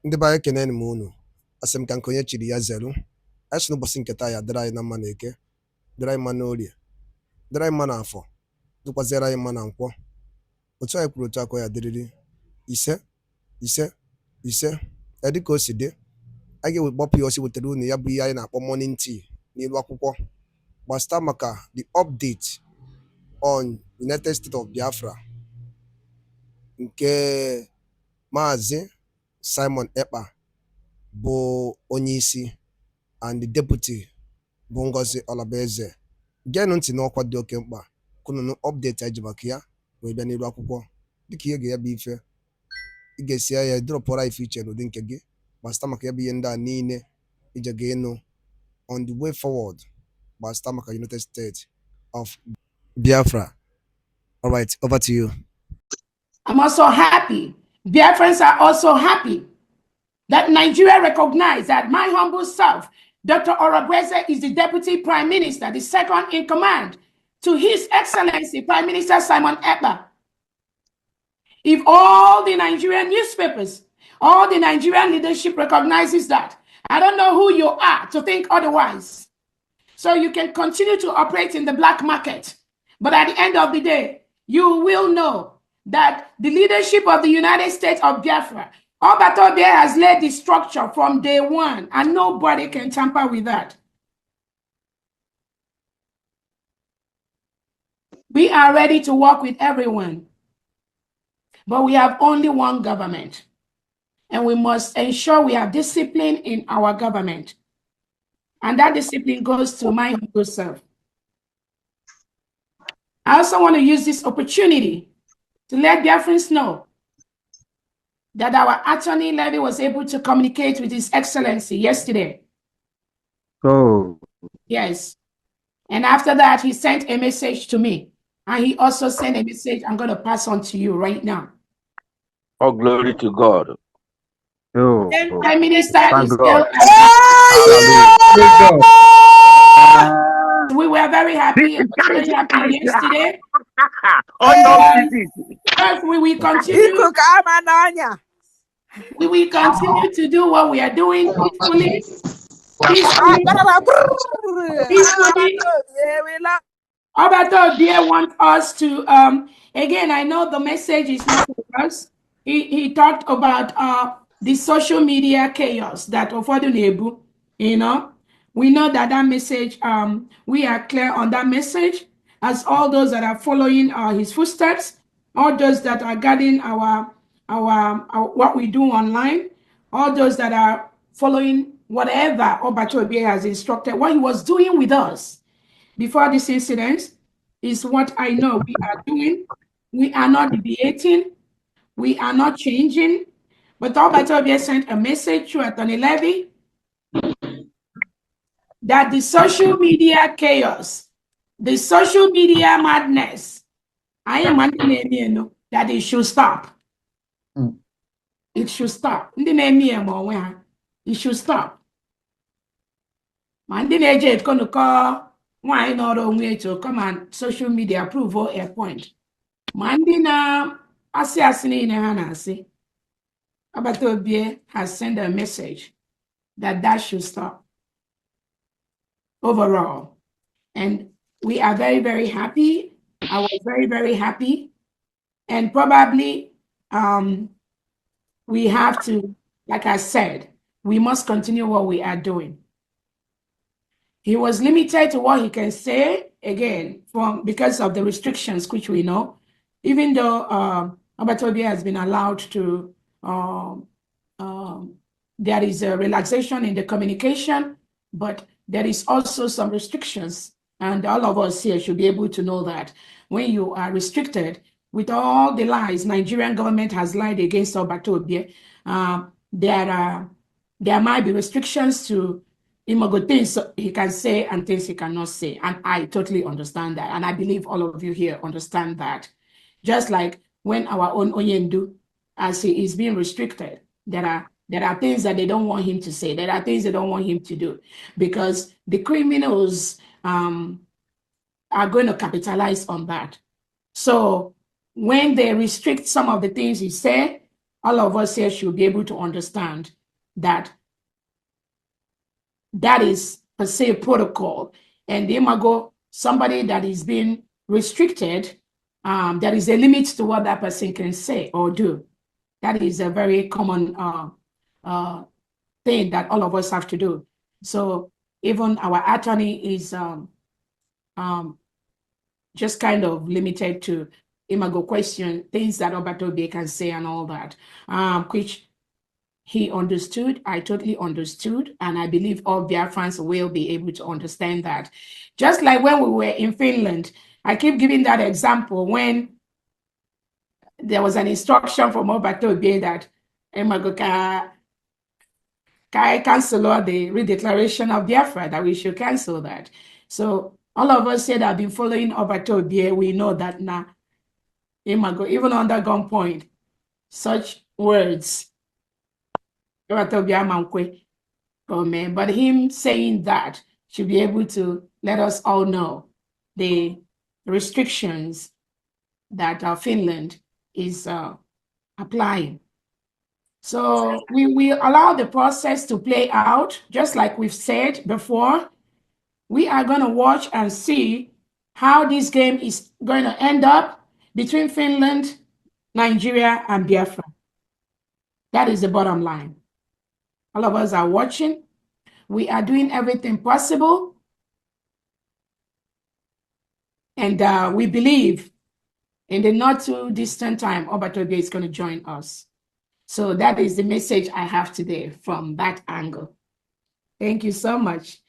Ndị be anyị keneni m unu. Asị m ka nke onye chiri ya zelu. Anyị sị n'ụbọchị nke taa ya dịrị anyị na mma na eke, dịrị anyị mma n'orie, dịrị anyị mma na afọ, dịkwaziere anyị mma na nkwọ. Otu anyị kwuru otu akọ ya dịrịrị ise ise ise. Ya dịka o si dị, anyị ga-ewekpọpụ ya osi wetara unu ya bụ ihe anyị na-akpọ morning tea n'ilu akwụkwọ gbasịta maka the update on United States of Biafra nke Maazị Simon Ekpa bụ onye isi and the deputy bụ Ngozi Orabueze. Geenụ ntị n'ọkwa dị oke mkpa kụnụnụ update anyị ji maka ya wee bịa n'ilu akwụkwọ. Dịka ihe ga-ya bụ ife ị ga-esi ya dropụrụ ife iche n'ụdị nke gị gbasịta maka ya bụ ihe ndị a niile ije ga-ịnụ on the way forward gbasịta maka United States of Biafra. All right, over to you. I'm also happy. Biafrans are also happy that Nigeria recognized that my humble self, Dr. Orabueze, is the Deputy Prime Minister, the second in command to His Excellency Prime Minister Simon Ekpa. If all the Nigerian newspapers, all the Nigerian leadership recognizes that, I don't know who you are to think otherwise. So you can continue to operate in the black market. But at the end of the day, you will know that the leadership of the United States of Biafra, Obatobe has laid the structure from day one, and nobody can tamper with that. We are ready to work with everyone, but we have only one government, and we must ensure we have discipline in our government. And that discipline goes to my humble self. I also want to use this opportunity to let Biafrans know that our attorney Levy was able to communicate with His Excellency yesterday. Oh. Yes. And after that, he sent a message to me. And he also sent a message I'm going to pass on to you right now. All glory to God. Oh. Prime Minister is still. We were very happy yesterday. We will continue. We will continue to do what we are doing peacefully. Obato dear want us to again, I know the message is not for us. He talked about the social media chaos that Ofodunebu, you know. We know that message, we are clear on that message, as all those that are following his footsteps, all those that are guarding our what we do online, all those that are following whatever Obatobe has instructed. What he was doing with us before this incident is what I know we are doing. We are not deviating. We are not changing. But Obatobe sent a message to Attorney Levy that the social media chaos, the social media madness, I am that it should stop. It should stop. It should stop. Mandine is going to call why not only to come on social media prove a point. Mandina Asiasini Hanasi Abatobie has sent a message that should stop overall. And we are very, very happy. I was very, very happy. And probably we have to, like I said, we must continue what we are doing. He was limited to what he can say, again, because of the restrictions, which we know. Even though Obatobia has been allowed to, there is a relaxation in the communication, but there is also some restrictions. And all of us here should be able to know that when you are restricted, with all the lies Nigerian government has lied against Obatobia, there might be restrictions to things he can say and things he cannot say. And I totally understand that. And I believe all of you here understand that. Just like when our own Oyendu, as he is being restricted, there are things that they don't want him to say. There are things they don't want him to do because the criminals are going to capitalize on that. So when they restrict some of the things he said, all of us here should be able to understand that that is per se protocol. And the imago, somebody that is being restricted, there is a limit to what that person can say or do. That is a very common thing that all of us have to do. So even our attorney is just kind of limited to imago question, things that Obatobe can say and all that, which he understood. I totally understood. And I believe all Biafrans will be able to understand that. Just like when we were in Finland, I keep giving that example when there was an instruction from Obatobe that imago can cancel the redeclaration of Biafra, that we should cancel that. So all of us said I've been following Obatobe. We know that now, imago, even under gunpoint, such words, but him saying that should be able to let us all know the restrictions that Finland is applying. So we will allow the process to play out, just like we've said before. We are going to watch and see how this game is going to end up between Finland, Nigeria, and Biafra. That is the bottom line. All of us are watching. We are doing everything possible. And we believe in the not too distant time, Obatobe is going to join us. So that is the message I have today from that angle. Thank you so much.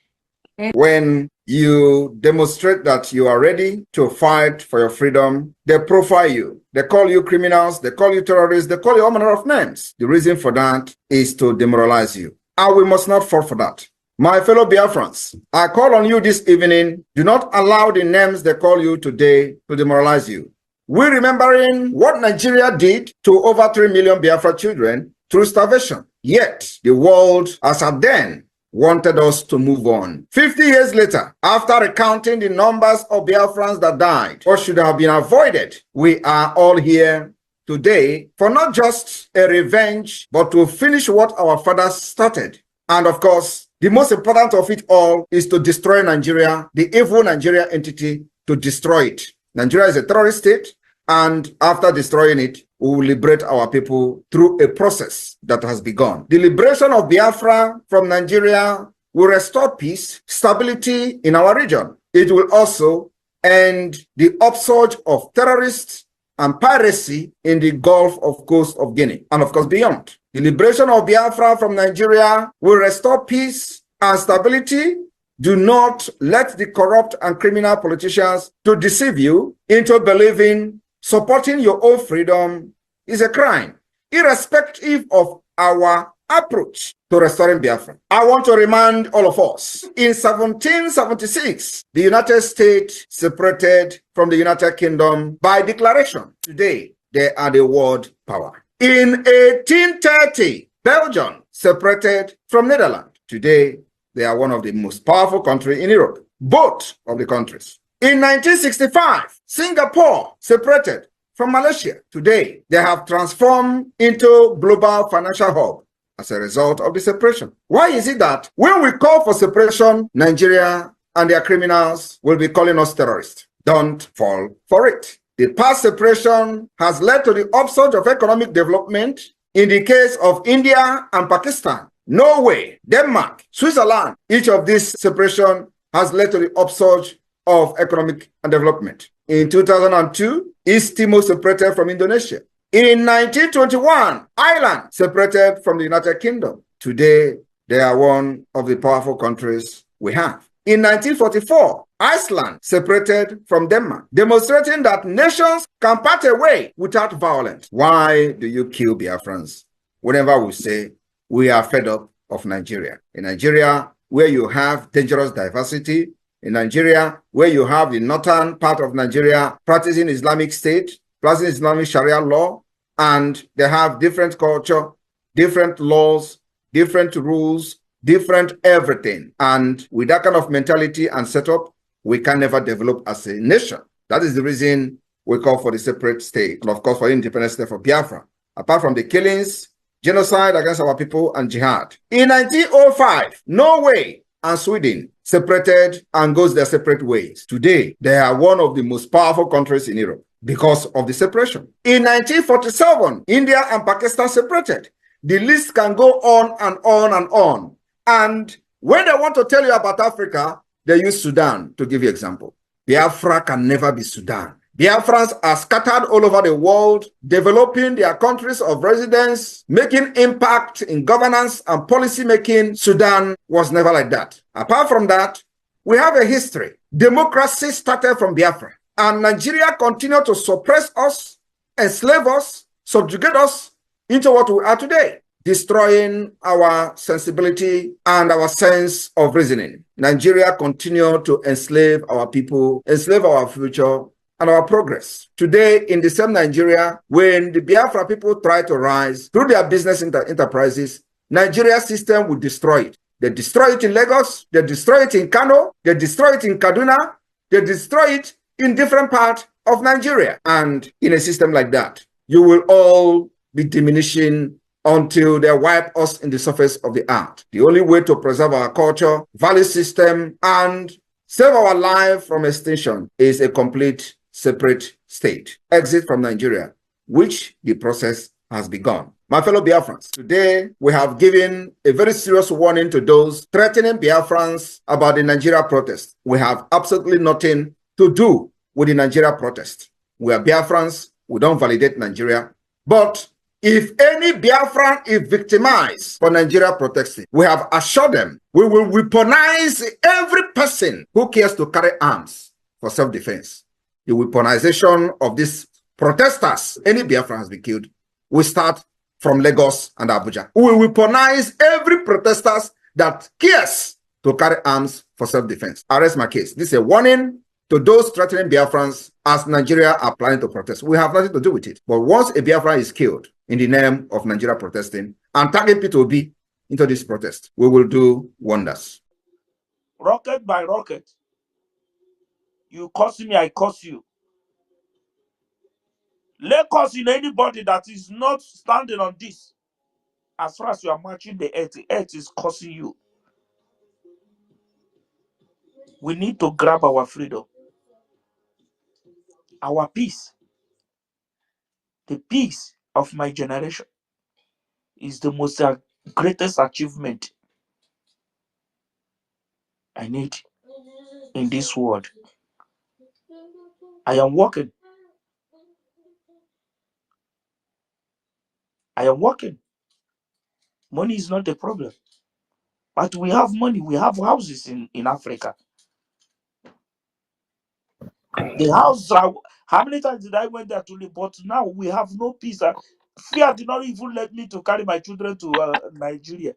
When you demonstrate that you are ready to fight for your freedom, they profile you. They call you criminals, they call you terrorists, they call you all manner of names. The reason for that is to demoralize you. And we must not fall for that. My fellow Biafrans, I call on you this evening, do not allow the names they call you today to demoralize you. We're remembering what Nigeria did to over 3 million Biafra children through starvation. Yet, the world, as at then, wanted us to move on. 50 years later, after recounting the numbers of Biafrans that died or should have been avoided, we are all here today for not just a revenge, but to finish what our fathers started. And of course, the most important of it all is to destroy Nigeria, the evil Nigeria entity, to destroy it. Nigeria is a terrorist state, and after destroying it, we will liberate our people through a process that has begun. The liberation of Biafra from Nigeria will restore peace, stability in our region. It will also end the upsurge of terrorists and piracy in the Gulf of Coast of Guinea, and of course beyond. The liberation of Biafra from Nigeria will restore peace and stability. Do not let the corrupt and criminal politicians to deceive you into believing supporting your own freedom is a crime, irrespective of our approach to restoring Biafra. I want to remind all of us, in 1776, the United States separated from the United Kingdom by declaration. Today, they are the world power. In 1830, Belgium separated from Netherlands. Today, they are one of the most powerful countries in Europe, both of the countries. In 1965, Singapore separated from Malaysia. Today, they have transformed into global financial hub as a result of the separation. Why is it that when we call for separation, Nigeria and their criminals will be calling us terrorists? Don't fall for it. The past separation has led to the upsurge of economic development in the case of India and Pakistan. Norway, Denmark, Switzerland, each of these separation has led to the upsurge of economic and development. In 2002, East Timor separated from Indonesia. In 1921, Ireland separated from the United Kingdom. Today, they are one of the powerful countries we have. In 1944, Iceland separated from Denmark, demonstrating that nations can part away without violence. Why do you kill Biafrans? Whenever we say we are fed up of Nigeria. In Nigeria, where you have dangerous diversity, in Nigeria, where you have the northern part of Nigeria practicing Islamic State, practicing Islamic Sharia law, and they have different culture, different laws, different rules, different everything. And with that kind of mentality and setup, we can never develop as a nation. That is the reason we call for the separate state, and of course for independent state for Biafra. apart from the killings, genocide against our people, and jihad. In 1905, Norway and Sweden separated and goes their separate ways. Today, they are one of the most powerful countries in Europe because of the separation. In 1947, India and Pakistan separated. The list can go on and on and on. And when they want to tell you about Africa, they use Sudan to give you example. Biafra can never be Sudan. Biafrans are scattered all over the world, developing their countries of residence, making impact in governance and policy making. Sudan was never like that. Apart from that, we have a history. Democracy started from Biafra, and Nigeria continued to suppress us, enslave us, subjugate us into what we are today, destroying our sensibility and our sense of reasoning. Nigeria continued to enslave our people, enslave our future, and our progress. Today, in the same Nigeria, when the Biafra people try to rise through their business enterprises, Nigeria system will destroy it. They destroy it in Lagos, they destroy it in Kano, they destroy it in Kaduna, they destroy it in different parts of Nigeria. And in a system like that, you will all be diminishing until they wipe us in the surface of the earth. The only way to preserve our culture, value system, and save our life from extinction is a complete separate state. Exit from Nigeria, which the process has begun. My fellow Biafrans, today we have given a very serious warning to those threatening Biafrans about the Nigeria protest. We have absolutely nothing to do with the Nigeria protest. We are Biafrans, we don't validate Nigeria. But if any Biafran is victimized for Nigeria protesting, we have assured them we will weaponize every person who cares to carry arms for self-defense. The weaponization of these protesters, any Biafran has been killed, will start from Lagos and Abuja. We will weaponize every protester that cares to carry arms for self-defense. I rest my case. This is a warning to those threatening Biafrans as Nigeria are planning to protest. We have nothing to do with it. But once a Biafran is killed in the name of Nigeria protesting and tagging P2B into this protest, we will do wonders. Rocket by rocket. You curse me, I curse you. Let us in anybody that is not standing on this. As far as you are marching the earth is cursing you. We need to grab our freedom, our peace. The peace of my generation is the most greatest achievement I need in this world. I am working. I am working. Money is not the problem. But we have money. We have houses in Africa. The house, how many times did I went there to live? But now we have no peace. Fear did not even let me to carry my children to Nigeria.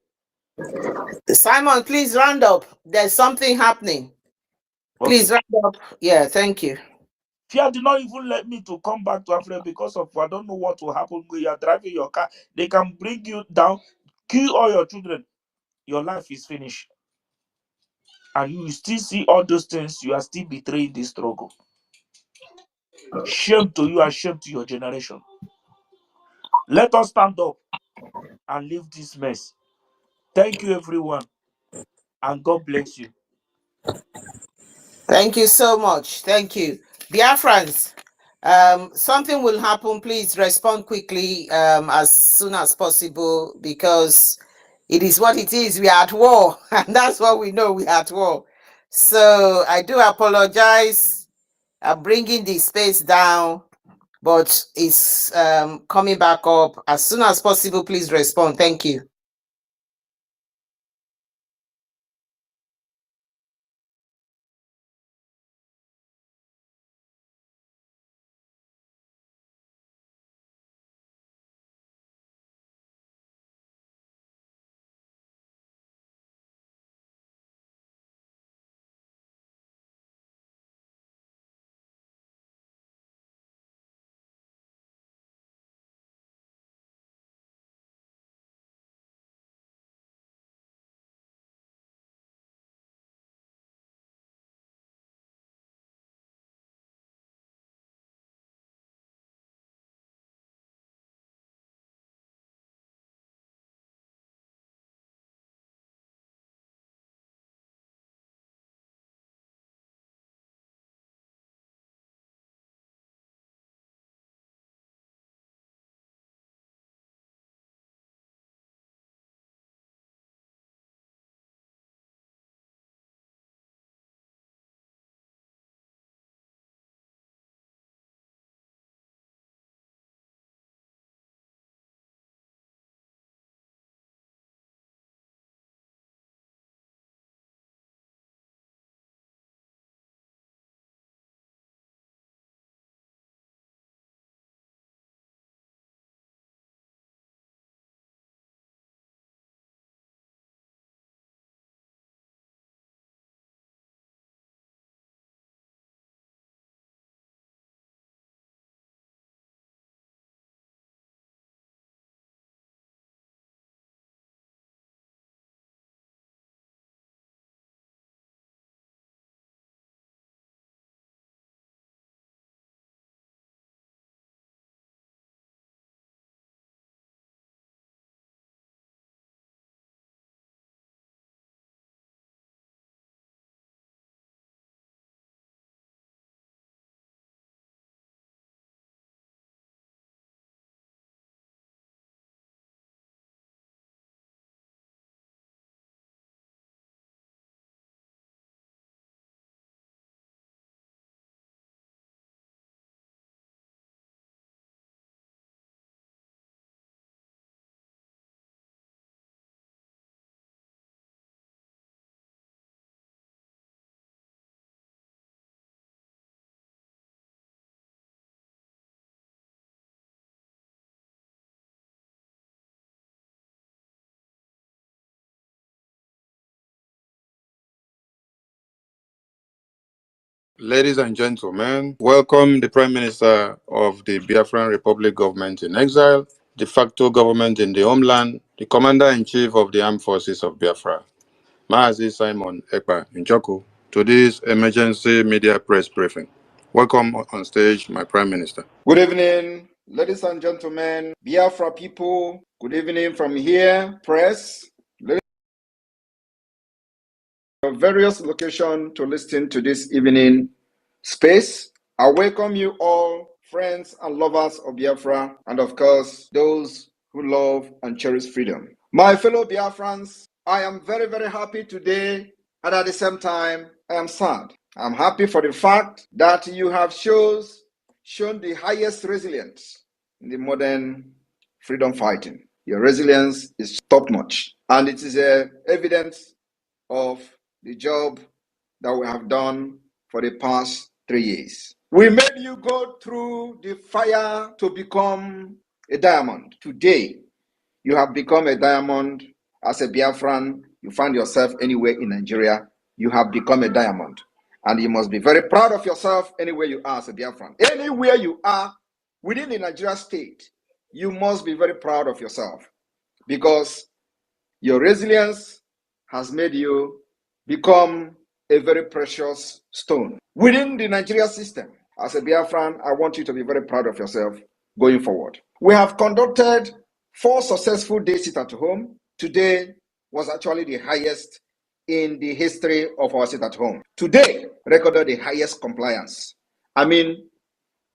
Simon, please round up. There's something happening. Please round up. Yeah, thank you. Fear did not even let me to come back to Africa because of I don't know what will happen when you are driving your car. They can bring you down, kill all your children. Your life is finished. And you still see all those things, you are still betraying this struggle. Shame to you and shame to your generation. Let us stand up and leave this mess. Thank you, everyone. And God bless you. Thank you so much. Thank you. Biafrans, something will happen. Please respond quickly as soon as possible because it is what it is. We are at war, and that's what we know. We are at war. So I do apologize. I'm bringing the space down, but it's coming back up. As soon as possible, please respond. Thank you. Ladies and gentlemen, welcome the Prime Minister of the Biafran Republic government in exile, de facto government in the homeland, the Commander-in-Chief of the Armed Forces of Biafra, Mazi Simon Ekpa, to this emergency media press briefing. Welcome on stage, my Prime Minister. Good evening, ladies and gentlemen, Biafra people. Good evening from here, press. Various locations to listen to this evening space. I welcome you all, friends and lovers of Biafra, and of course, those who love and cherish freedom. My fellow Biafrans, I am very, very happy today, and at the same time, I am sad. I'm happy for the fact that you have shown the highest resilience in the modern freedom fighting. Your resilience is top-notch, and it is evidence of the job that we have done for the past 3 years. We made you go through the fire to become a diamond. Today, you have become a diamond. As a Biafran, you find yourself anywhere in Nigeria, you have become a diamond. And you must be very proud of yourself anywhere you are as a Biafran. Anywhere you are within the Nigeria state, you must be very proud of yourself because your resilience has made you become a very precious stone within the Nigeria system. As a Biafran, I want you to be very proud of yourself going forward. We have conducted 4 successful days sit at home. Today was actually the highest in the history of our sit at home. Today recorded the highest compliance. I mean,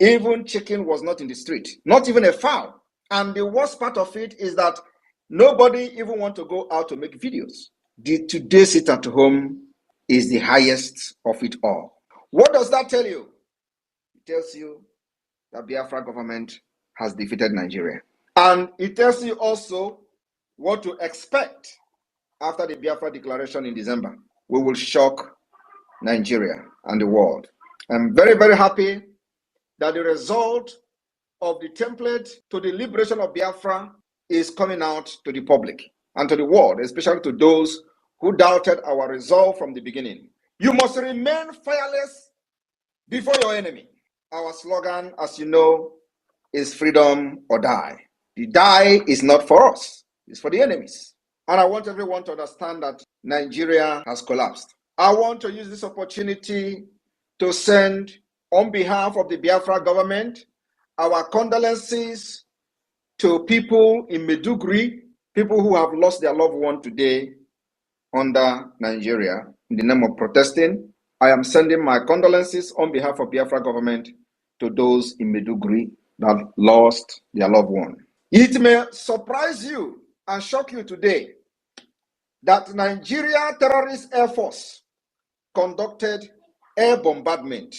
even chicken was not in the street, not even a fowl. And the worst part of it is that nobody even want to go out to make videos. The today sit at home is the highest of it all. What does that tell you? It tells you that Biafra government has defeated Nigeria. And it tells you also what to expect after the Biafra declaration in December. We will shock Nigeria and the world. I'm very, very happy that the result of the template to the liberation of Biafra is coming out to the public and to the world, especially to those who doubted our resolve from the beginning. You must remain fearless before your enemy. Our slogan, as you know, is freedom or die. The die is not for us, it's for the enemies. And I want everyone to understand that Nigeria has collapsed. I want to use this opportunity to send, on behalf of the Biafra government, our condolences to people in Maiduguri, people who have lost their loved one today under Nigeria. In the name of protesting, I am sending my condolences on behalf of Biafra government to those in Maiduguri that lost their loved one. It may surprise you and shock you today that Nigeria Terrorist Air Force conducted air bombardment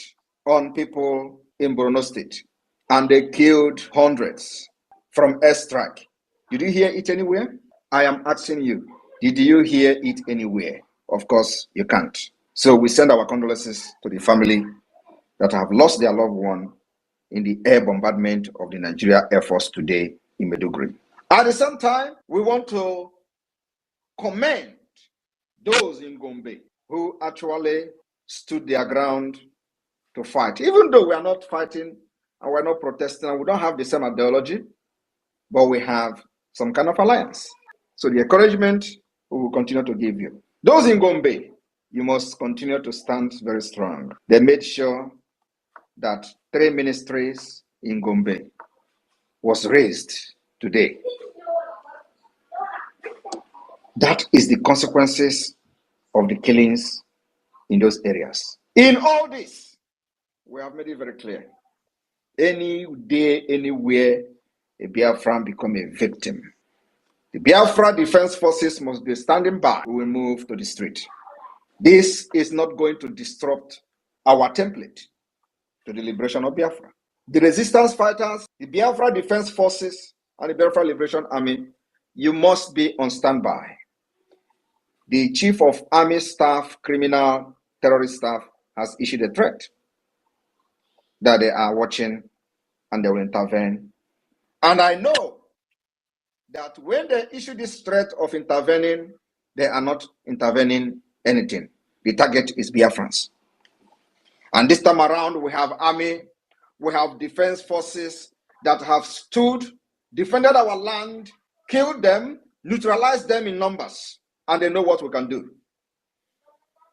on people in Borno State, and they killed hundreds from airstrike. Did you hear it anywhere? I am asking you, did you hear it anywhere? Of course, you can't. So we send our condolences to the family that have lost their loved one in the air bombardment of the Nigeria Air Force today in Maiduguri. At the same time, we want to commend those in Gombe who actually stood their ground to fight. Even though we are not fighting and we're not protesting and we don't have the same ideology, but we have some kind of alliance. So the encouragement we will continue to give you. Those in Gombe, you must continue to stand very strong. They made sure that 3 ministries in Gombe was raised today. That is the consequences of the killings in those areas. In all this, we have made it very clear. Any day, anywhere, a Biafran become a victim, the Biafra Defense Forces must be standing by. We will move to the street. This is not going to disrupt our template to the liberation of Biafra. The resistance fighters, the Biafra Defense Forces, and the Biafra Liberation Army, you must be on standby. The Chief of Army Staff, Criminal Terrorist Staff, has issued a threat that they are watching and they will intervene. And I know that when they issue this threat of intervening, they are not intervening anything. The target is Biafrans. And this time around, we have army, we have defense forces that have stood, defended our land, killed them, neutralized them in numbers, and they know what we can do.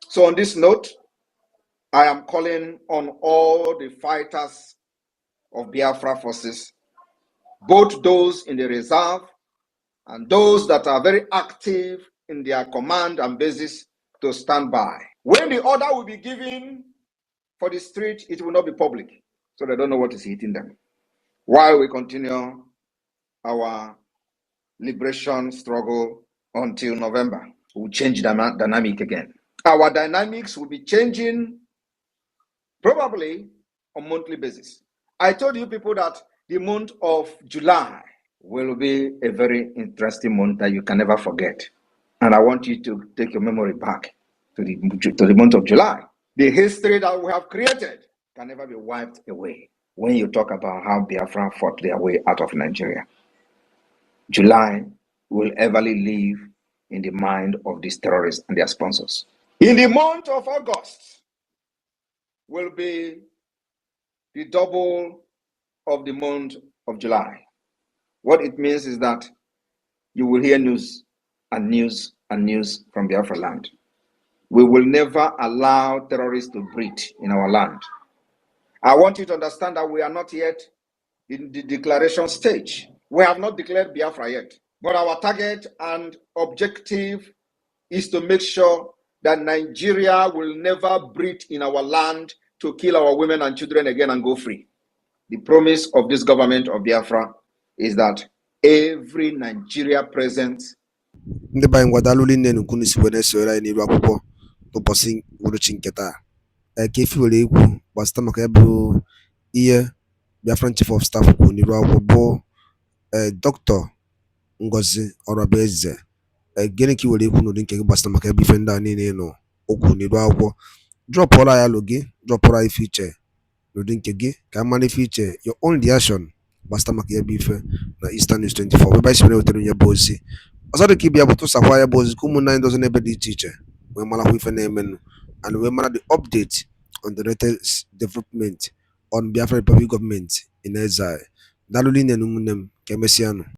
So on this note, I am calling on all the fighters of Biafra forces, both those in the reserve and those that are very active in their command and bases, to stand by. When the order will be given for the street, it will not be public, so they don't know what is hitting them. While we continue our liberation struggle until November, we'll change the dynamic again. Our dynamics will be changing probably on a monthly basis. I told you people that the month of July will be a very interesting month that you can never forget. And I want you to take your memory back to the month of July. The history that we have created can never be wiped away when you talk about how Biafra fought their way out of Nigeria. July will everly live in the mind of these terrorists and their sponsors. In the month of August will be the double of the month of July. What it means is that you will hear news and news and news from Biafra land. We will never allow terrorists to breed in our land. I want you to understand that we are not yet in the declaration stage. We have not declared Biafra yet. But our target and objective is to make sure that Nigeria will never breed in our land to kill our women and children again and go free. The promise of this government of Biafra is that every Nigeria present. Ndị be anyị ngwadalụ nne nnukwu n'isi wee na-esore anyị n'iru akwụkwọ n'ụbọchị uhuruchi nke taa. Ka efi were ekwu gbasịta maka ya bụ ihe Biafran Chief of Staff kwuru n'iru akwụkwọ bụ Dr. Ngozi Orabueze. Gịnị ka i were ekwu n'ụdị nke gị gbasịta maka ebe ife ndị a niile nọ okwu n'iru akwụkwọ? Drọpụrụ anyị alụ gị, drọpụrụ anyị ife iche n'ụdị nke gị ka a mara ife iche, your own reaction gbasịta maka ya bụ ife na Eastern News 24 webe anyị si were wetara onye bụ ozi. Ọzọ dị ka ịbịa bụ tụsakwa ya bụ ozi ka ụmụnne anyị dozi n'ebe dị iche iche wee marakwa ife na-emenụ and wee mara the update on the latest development on Biafra Republic government in exile. Daalụ nne na ụmụnne m, ka emesịanụ.